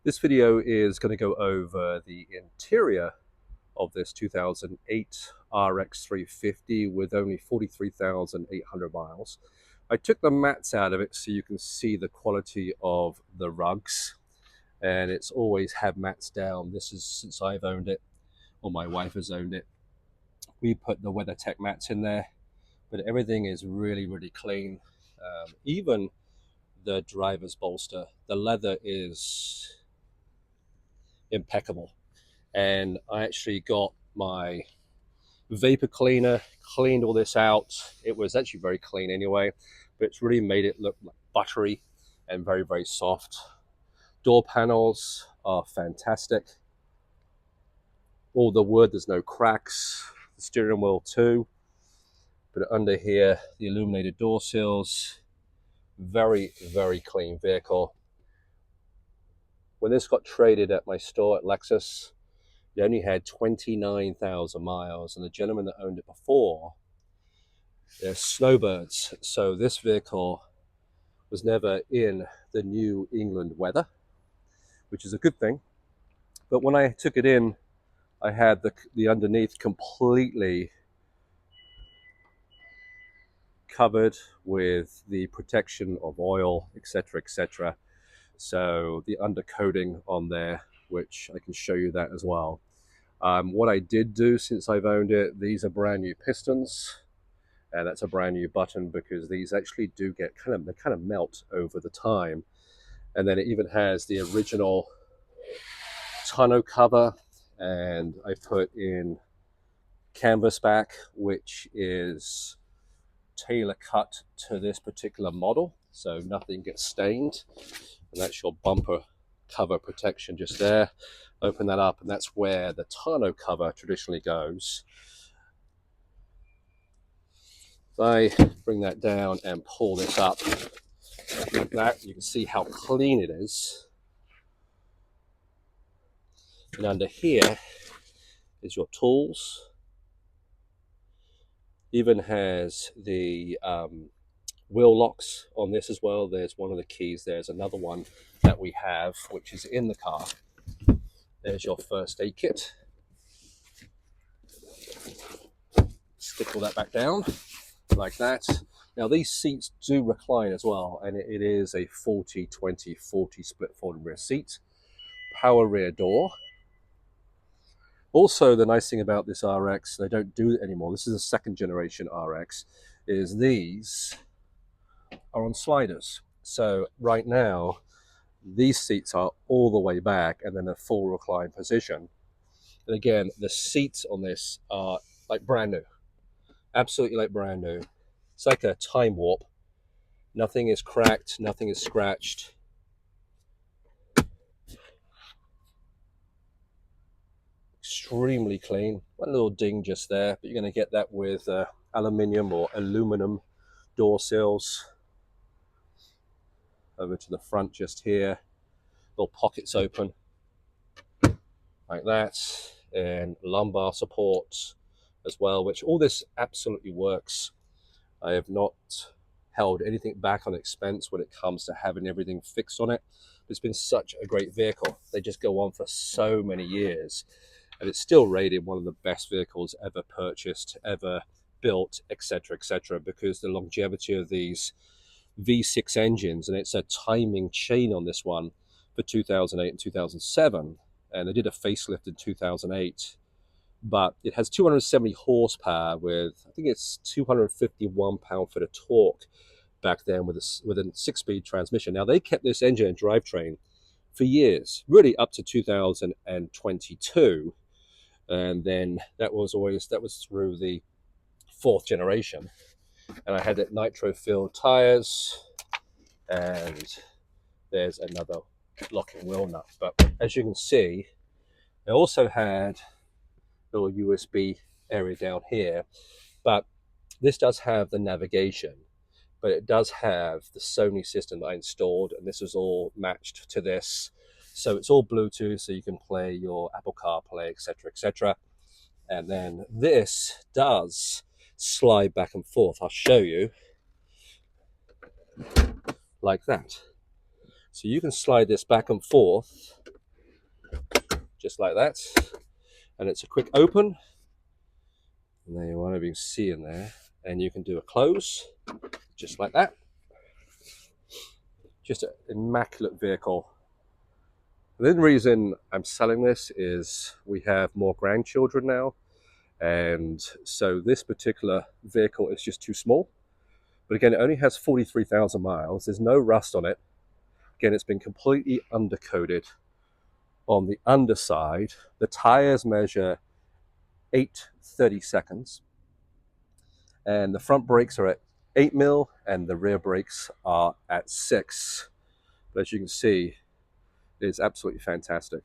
This video is going to go over the interior of this 2008 RX 350 with only 43,800 miles. I took the mats out of it so you can see the quality of the rugs, and it's always had mats down. This is since I've owned it, or my wife has owned it. We put the WeatherTech mats in there, but everything is really clean. Even the driver's bolster, the leather is impeccable. And I actually got my vapor cleaner, cleaned all this out. It was actually very clean anyway, but it's really made it look like buttery and very soft. Door panels are fantastic. All the wood, there's no cracks. The steering wheel too. But under here, the illuminated door sills, very clean vehicle. When this got traded at my store at Lexus, it only had 29,000 miles, and the gentleman that owned it before, they're snowbirds. So this vehicle was never in the New England weather, which is a good thing. But when I took it in, I had the underneath completely covered with the protection of oil, etc. So the undercoating on there, which I can show you that as well. What I did do since I've owned it, these are brand new pistons, and that's a brand new button because these actually do get they kind of melt over the time. And then it even has the original tonneau cover, and I put in canvas back, which is tailor cut to this particular model, so nothing gets stained. And that's your bumper cover protection just there. Open that up, and that's where the tonneau cover traditionally goes. If I bring that down and pull this up like that, you can see how clean it is. And under here is your tools. Even has the wheel locks on this as well. There's one of the keys. There's another one that we have, which is in the car. There's your first aid kit. Stick all that back down like that. Now these seats do recline as well, and it is a 40-20-40 split forward and rear seat. Power rear door. Also, the nice thing about this RX, they don't do it anymore. This is a second generation RX, is these are on sliders. So right now, these seats are all the way back and then a full recline position. And again, the seats on this are like brand new. Absolutely like brand new. It's like a time warp. Nothing is cracked, nothing is scratched. Extremely clean. One little ding just there, but you're going to get that with aluminium or aluminum door sills. Over to the front just here. Little pockets open like that, and lumbar support as well, which all this absolutely works. I have not held anything back on expense when it comes to having everything fixed on it. It's been such a great vehicle. They just go on for so many years, and it's still rated one of the best vehicles ever purchased, ever built, etc., because the longevity of these V6 engines, and it's a timing chain on this one for 2008 and 2007, and they did a facelift in 2008, but it has 270 horsepower with, I think it's 251 pound-foot of torque back then with a 6-speed transmission. Now they kept this engine and drivetrain for years, really up to 2022, and then that was through the 4th generation. And I had that nitro-filled tires, and there's another locking wheel nut. But as you can see, they also had a little USB area down here. But this does have the navigation, but it does have the Sony system that I installed, and this is all matched to this. So it's all Bluetooth, so you can play your Apple CarPlay, etc. And then this does slide back and forth. I'll show you like that. So you can slide this back and forth just like that. And it's a quick open, and then you won't even see in there, and you can do a close just like that. Just an immaculate vehicle. The reason I'm selling this is we have more grandchildren now, and so this particular vehicle is just too small. But again, it only has 43,000 miles. There's no rust on it. Again, it's been completely undercoated on the underside. The tires measure 8/32, and the front brakes are at 8 mil, and the rear brakes are at 6. But as you can see, it's absolutely fantastic.